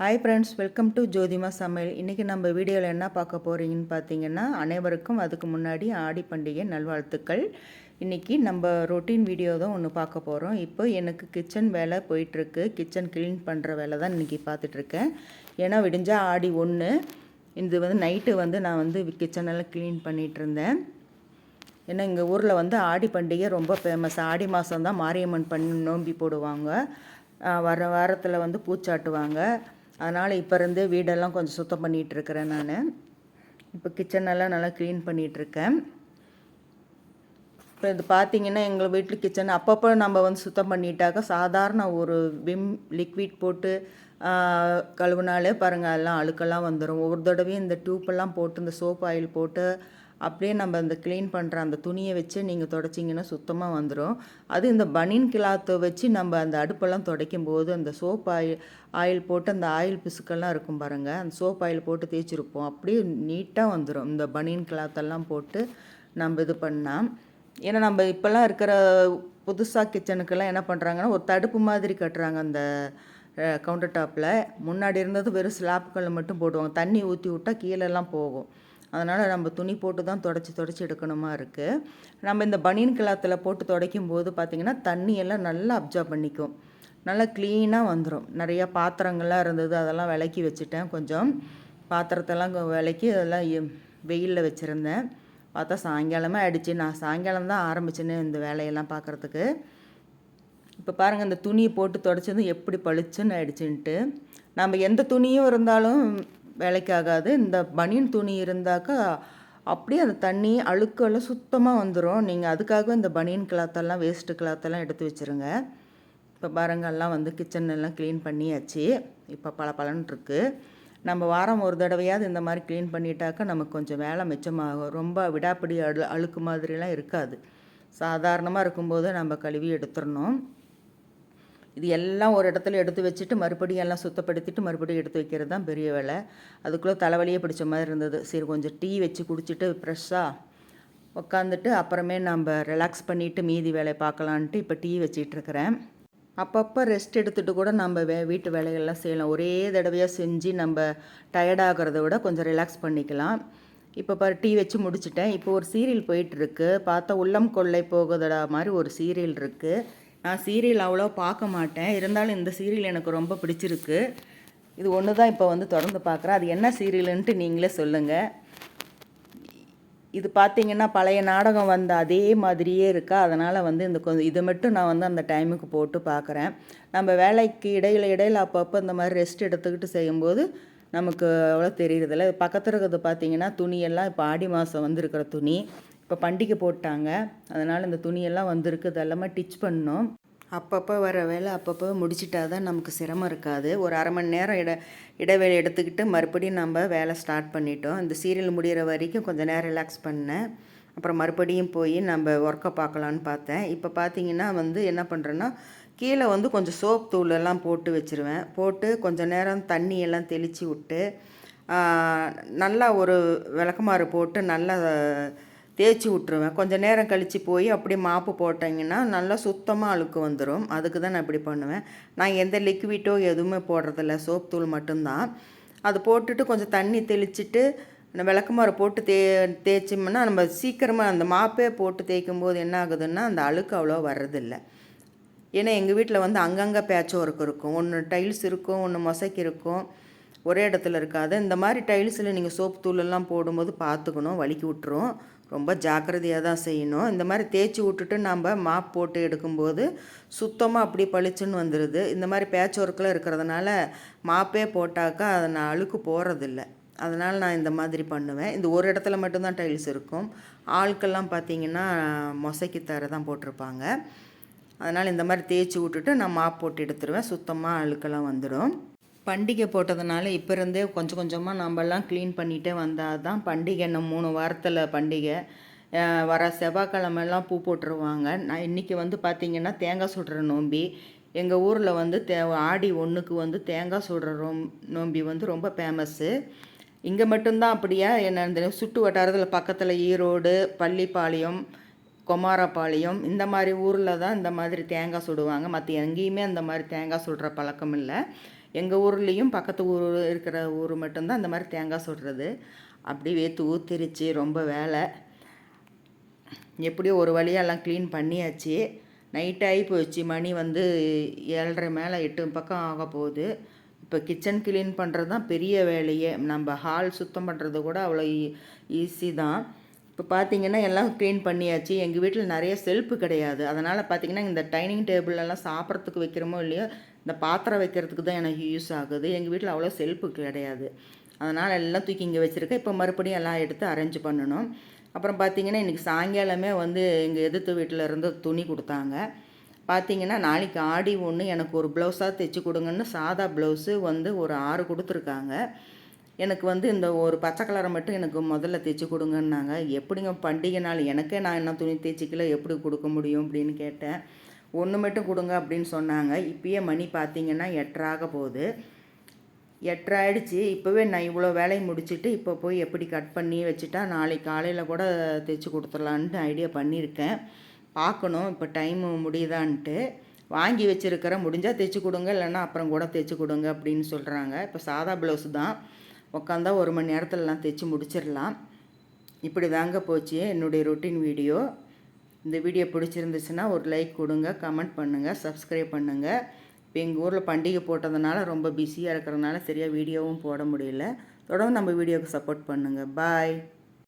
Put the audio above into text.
Hi friends, welcome to ஜோதிமா சமையல். இன்றைக்கி நம்ம வீடியோவில் என்ன பார்க்க போகிறீங்கன்னு பார்த்தீங்கன்னா, அனைவருக்கும் அதுக்கு முன்னாடி ஆடி பண்டிகை நல்வாழ்த்துக்கள். இன்றைக்கி நம்ம ரொட்டீன் வீடியோ தான் ஒன்று பார்க்க போகிறோம். இப்போ எனக்கு கிச்சன் வேலை போயிட்டுருக்கு. கிச்சன் க்ளீன் பண்ணுற வேலை தான் இன்றைக்கி பார்த்துட்ருக்கேன். ஏன்னா விடிஞ்சால் ஆடி 1. இது நைட்டு நான் கிச்சனெல்லாம் க்ளீன் பண்ணிகிட்டு இருந்தேன். ஏன்னா எங்கள் ஊரில் ஆடி பண்டிகை ரொம்ப ஃபேமஸ். ஆடி மாதம் தான் மாரியம்மன் நோம்பி போடுவாங்க. வர வாரத்தில் பூச்சாட்டுவாங்க. அதனால் இப்போ இருந்தே வீடெல்லாம் கொஞ்சம் சுத்தம் பண்ணிகிட்ருக்கிறேன். நான் இப்போ கிச்சனெல்லாம் நல்லா க்ளீன் பண்ணிகிட்ருக்கேன். இப்போ இது பார்த்திங்கன்னா எங்கள் வீட்டில் கிச்சன் அப்பப்போ நம்ம சுத்தம் பண்ணிட்டாக்கா சாதாரண ஒரு விம் லிக்விட் போட்டு கழுவுனாலே பாருங்கள் எல்லாம் அழுக்கெல்லாம் வந்துடும். ஒவ்வொரு தடவையும் இந்த டியூப்பெல்லாம் போட்டு இந்த சோப் ஆயில் போட்டு அப்படியே நம்ம இந்த க்ளீன் பண்ணுற அந்த துணியை வச்சு நீங்கள் துடைச்சிங்கன்னா சுத்தமாக வந்துடும். அது இந்த பனியன் கிளாத்தை வச்சு நம்ம அந்த அடுப்பெல்லாம் துடைக்கும் போது அந்த சோப் ஆயில் போட்டு அந்த ஆயில் பிசுக்கெல்லாம் இருக்கும் பாருங்கள், அந்த சோப் ஆயில் போட்டு தேய்ச்சிருப்போம், அப்படியே நீட்டாக வந்துடும் இந்த பனியன் கிளாத்தெல்லாம் போட்டு நம்ம இது பண்ணால். ஏன்னா நம்ம இப்போல்லாம் இருக்கிற புதுசாக கிச்சனுக்கெல்லாம் என்ன பண்ணுறாங்கன்னா ஒரு தடுப்பு மாதிரி கட்டுறாங்க அந்த கவுண்டர் டாப்பில். முன்னாடி இருந்தது வெறும் ஸ்லாப்புகளில் மட்டும் போடுவாங்க, தண்ணி ஊற்றி விட்டால் கீழெல்லாம் போகும். அதனால் நம்ம துணி போட்டு தான் தொடச்சி எடுக்கணுமா இருக்குது. நம்ம இந்த பனியன் கிளாத்தில் போட்டு துடைக்கும் போது பார்த்திங்கன்னா தண்ணியெல்லாம் நல்லா அப்சர்வ் பண்ணிக்கும், நல்லா க்ளீனாக வந்துடும். நிறையா பாத்திரங்கள்லாம் இருந்தது, அதெல்லாம் விளக்கி வச்சுட்டேன். கொஞ்சம் பாத்திரத்தெல்லாம் விளக்கி அதெல்லாம் வெயிலில் வச்சுருந்தேன். பார்த்தா சாயங்காலமே ஆகிடுச்சு. நான் சாயங்காலம் தான் ஆரம்பிச்சேன்னு இந்த வேலையெல்லாம் பார்க்குறதுக்கு. இப்போ பாருங்கள் இந்த துணியை போட்டு துடைச்சது எப்படி பளிச்சுன்னு ஆகிடுச்சுன்ட்டு. நம்ம எந்த துணியும் இருந்தாலும் வேலைக்கு ஆகாது. இந்த பனியன் துணி இருந்தாக்கா அப்படியே அந்த தண்ணி அழுக்கெல்லாம் சுத்தமாக வந்துடும். நீங்கள் அதுக்காக இந்த பனியன் கிளாத்தெல்லாம் வேஸ்ட்டு கிளாத்தெல்லாம் எடுத்து வச்சுருங்க. இப்போ பாருங்கள்லாம் கிச்சன் எல்லாம் க்ளீன் பண்ணியாச்சு. இப்போ பளபளன்னு இருக்குது. நம்ம வாரம் ஒரு தடவையாவது இந்த மாதிரி க்ளீன் பண்ணிட்டாக்கா நமக்கு கொஞ்சம் வேலை மிச்சமாகும். ரொம்ப விடாப்பிடி அழுக்கு மாதிரிலாம் இருக்காது. சாதாரணமாக இருக்கும்போது நம்ம கழுவி எடுத்துடணும். இது எல்லாம் ஒரு இடத்துல எடுத்து வச்சுட்டு மறுபடியும் எல்லாம் சுத்தப்படுத்திட்டு மறுபடியும் எடுத்து வைக்கிறது தான் பெரிய வேலை. அதுக்குள்ளே தலைவலியே பிடிச்ச மாதிரி இருந்தது. சரி கொஞ்சம் டீ வச்சு குடிச்சிட்டு ஃப்ரெஷ்ஷாக உட்காந்துட்டு அப்புறமே நம்ம ரிலாக்ஸ் பண்ணிவிட்டு மீதி வேலையை பார்க்கலான்ட்டு இப்போ டீ வச்சிட்ருக்கிறேன். அப்பப்போ ரெஸ்ட் எடுத்துகிட்டு கூட நம்ம வீட்டு வேலைகள்லாம் செய்யலாம். ஒரே தடவையாக செஞ்சு நம்ம டயர்டாகிறத விட கொஞ்சம் ரிலாக்ஸ் பண்ணிக்கலாம். இப்போ பாரு டீ வச்சு முடிச்சிட்டேன். இப்போ ஒரு சீரியல் போயிட்டுருக்கு. பார்த்தா உள்ளம் கொள்ளை போகுதடா மாதிரி ஒரு சீரியல் இருக்குது. நான் சீரியல் அவ்வளோ பார்க்க மாட்டேன், இருந்தாலும் இந்த சீரியல் எனக்கு ரொம்ப பிடிச்சிருக்கு. இது ஒன்று தான் இப்போ தொடர்ந்து பார்க்குறேன். அது என்ன சீரியலுன்ட்டு நீங்களே சொல்லுங்கள். இது பார்த்திங்கன்னா பழைய நாடகம் வந்த அதே மாதிரியே இருக்கா. அதனால் இந்த இதை மட்டும் நான் அந்த டைமுக்கு போட்டு பார்க்குறேன். நம்ம வேலைக்கு இடையில் அப்பப்போ இந்த மாதிரி ரெஸ்ட் எடுத்துக்கிட்டு செய்யும்போது நமக்கு அவ்வளோ தெரியுறதில்ல. பக்கத்தில் இருக்கிறது பார்த்திங்கன்னா துணியெல்லாம் இப்போ ஆடி மாதம் வந்திருக்கிற துணி இப்போ பண்டிகை போட்டாங்க. அதனால் இந்த துணியெல்லாம் வந்திருக்கு. இதெல்லாமே டிச் பண்ணணும். அப்பப்போ வர வேலை அப்பப்போ முடிச்சிட்டா தான் நமக்கு சிரமம் இருக்காது. ஒரு அரை மணி நேரம் இடைவேளை எடுத்துக்கிட்டு மறுபடியும் நம்ம வேலை ஸ்டார்ட் பண்ணிட்டோம். இந்த சீரியல் முடிகிற வரைக்கும் கொஞ்சம் நேரம் ரிலாக்ஸ் பண்ணேன். அப்புறம் மறுபடியும் போய் நம்ம ஒர்க்கை பார்க்கலான்னு பார்த்தேன். இப்போ பார்த்திங்கன்னா என்ன பண்ணுறேன்னா கீழே கொஞ்சம் சோப் தூளெல்லாம் போட்டு வச்சுருவேன். போட்டு கொஞ்சம் நேரம் தண்ணியெல்லாம் தெளித்து விட்டு நல்லா ஒரு விளக்கமாறு போட்டு நல்லா தேய்ச்சி விட்ருவேன். கொஞ்சம் நேரம் கழித்து போய் அப்படியே மாப்பு போட்டிங்கன்னா நல்லா சுத்தமாக அழுக்கு வந்துடும். அதுக்கு தான் நான் இப்படி பண்ணுவேன். நான் எந்த லிக்விட்டோ எதுவுமே போடுறதில்ல, சோப் தூள் மட்டும்தான். அது போட்டுட்டு கொஞ்சம் தண்ணி தெளிச்சிட்டு விளக்கமாறு போட்டு தேய்ச்சோம்னா நம்ம சீக்கிரமாக அந்த மாப்பே போட்டு தேய்க்கும் போது என்ன ஆகுதுன்னா அந்த அழுக்கு அவ்வளோ வர்றதில்லை. ஏன்னா எங்கள் வீட்டில் அங்கங்கே பேட்ச் ஒர்க் இருக்கும். ஒன்று டைல்ஸ் இருக்கும், ஒன்று மொசைக்கு இருக்கும், ஒரே இடத்துல இருக்காது. இந்த மாதிரி டைல்ஸில் நீங்கள் சோப்பு தூளெல்லாம் போடும்போது பார்த்துக்கணும், வலிக்கி விட்டுரும். ரொம்ப ஜாக்கிரதையாக தான் செய்யணும். இந்த மாதிரி தேய்ச்சி விட்டுட்டு நம்ம மாப் போட்டு எடுக்கும்போது சுத்தமாக அப்படி பளிச்சுன்னு வந்துடுது. இந்த மாதிரி பேட்ச் ஒர்க்கில் இருக்கிறதுனால மாப்பே போட்டாக்கா அதை நான் அழுக்கு போகிறதில்ல. அதனால் நான் இந்த மாதிரி பண்ணுவேன். இந்த ஒரு இடத்துல மட்டும்தான் டைல்ஸ் இருக்கும். ஆட்கள்லாம் பார்த்திங்கன்னா மொசைக்கு தர தான் போட்டிருப்பாங்க. அதனால் இந்த மாதிரி தேய்ச்சி விட்டுட்டு நான் மாப் போட்டு எடுத்துருவேன். சுத்தமாக அழுக்கெல்லாம் வந்துடும். பண்டிகை போட்டதுனால இப்போ இருந்தே கொஞ்சம் கொஞ்சமாக நம்மலாம் க்ளீன் பண்ணிகிட்டே வந்தால் தான் பண்டிகை இன்னும் 3 வாரத்தில் பண்டிகை. வர செவ்வாய்க்கிழமெல்லாம் பூ போட்டுருவாங்க. நான் இன்றைக்கி பார்த்திங்கன்னா தேங்காய் சுடுற நோம்பி. எங்கள் ஊரில் ஆடி 1க்கு தேங்காய் சுடுற நோம்பி ரொம்ப ஃபேமஸ்ஸு. இங்கே மட்டும்தான் அப்படியா என்ன, இந்த சுட்டு வட்டாரத்தில் பக்கத்தில் ஈரோடு, பள்ளிப்பாளையம், குமாரபாளையம் இந்த மாதிரி ஊரில் தான் இந்த மாதிரி தேங்காய் சுடுவாங்க. மற்ற எங்கேயுமே அந்த மாதிரி தேங்காய் சுடுற பழக்கம் இல்லை. எங்கள் ஊர்லேயும் பக்கத்து ஊர் இருக்கிற ஊர் மட்டும்தான் இந்த மாதிரி தேங்காய் சுடுறது. அப்படியே வேத்து ஊற்றிருச்சு, ரொம்ப வேலை. எப்படியோ ஒரு வழியாக எல்லாம் க்ளீன் பண்ணியாச்சு. நைட் ஆகி போச்சு, மணி வந்து 7:30 மேலே 8 பக்கம் ஆக போகுது. இப்போ கிச்சன் க்ளீன் பண்ணுறது தான் பெரிய வேலையே. நம்ம ஹால் சுத்தம் பண்ணுறது கூட அவ்வளோ ஈஸி தான். இப்போ பார்த்திங்கன்னா எல்லாம் க்ளீன் பண்ணியாச்சு. எங்கள் வீட்டில் நிறைய செல்ஃபு கிடையாது. அதனால் பார்த்திங்கன்னா இந்த டைனிங் டேபிளெல்லாம் சாப்பிட்றதுக்கு வைக்கிறோமோ இல்லையோ, இந்த பாத்திரம் வைக்கிறதுக்கு தான் எனக்கு யூஸ் ஆகுது. எங்கள் வீட்டில் அவ்வளோ செல்ஃபு கிடையாது. அதனால் எல்லாம் தூக்கி இங்கே வச்சுருக்கேன். இப்போ மறுபடியும் எல்லாம் எடுத்து அரேஞ்ச் பண்ணணும். அப்புறம் பார்த்திங்கன்னா இன்றைக்கி சாயங்காலமே வந்து எங்கள் எதிர்த்து வீட்டில் இருந்து துணி கொடுத்தாங்க. பார்த்திங்கன்னா நாளைக்கு ஆடி 1 எனக்கு ஒரு ப்ளவுஸாக தைச்சி கொடுங்கன்னு சாதா ப்ளவுஸு வந்து ஒரு 6 கொடுத்துருக்காங்க. எனக்கு வந்து இந்த ஒரு பச்சை கலரை மட்டும் எனக்கு முதல்ல தைச்சி கொடுங்கன்னாங்க. எப்படிங்க பண்டிகை நாள், எனக்கே நான் என்ன துணி தைச்சிக்கல, எப்படி கொடுக்க முடியும் அப்படின்னு கேட்டேன். 1 மட்டும் கொடுங்க அப்படின்னு சொன்னாங்க. இப்போயே மணி பார்த்திங்கன்னா 8:30 ஆக போகுது. 8:30 ஆகிடுச்சி. இப்போவே நான் இவ்வளோ வேலையை முடிச்சுட்டு இப்போ போய் எப்படி கட் பண்ணி வச்சுட்டா நாளைக்கு காலையில் கூட தைச்சி கொடுத்துடலான்ட்டு ஐடியா பண்ணியிருக்கேன். பார்க்கணும் இப்போ டைமு முடியுதான்ட்டு. வாங்கி வச்சுருக்கிற, முடிஞ்சால் தைச்சி கொடுங்க, இல்லைன்னா அப்புறம் கூட தைச்சி கொடுங்க அப்படின்னு சொல்கிறாங்க. இப்போ சாதா ப்ளவுஸு தான், உட்காந்தா 1 மணி நேரத்துலலாம் தைச்சி முடிச்சிடலாம். இப்படி தாங்க போச்சு என்னுடைய ரொட்டீன் வீடியோ. இந்த வீடியோ பிடிச்சிருந்துச்சுன்னா ஒரு லைக் கொடுங்க, கமெண்ட் பண்ணுங்கள், சப்ஸ்கிரைப் பண்ணுங்கள். இப்போ எங்கள் ஊரில் பண்டிகை போட்டதுனால ரொம்ப பிஸியாக இருக்கிறதுனால சரியாக வீடியோவும் போட முடியல. தொடர்ந்து நம்ம வீடியோவுக்கு சப்போர்ட் பண்ணுங்கள். பாய்.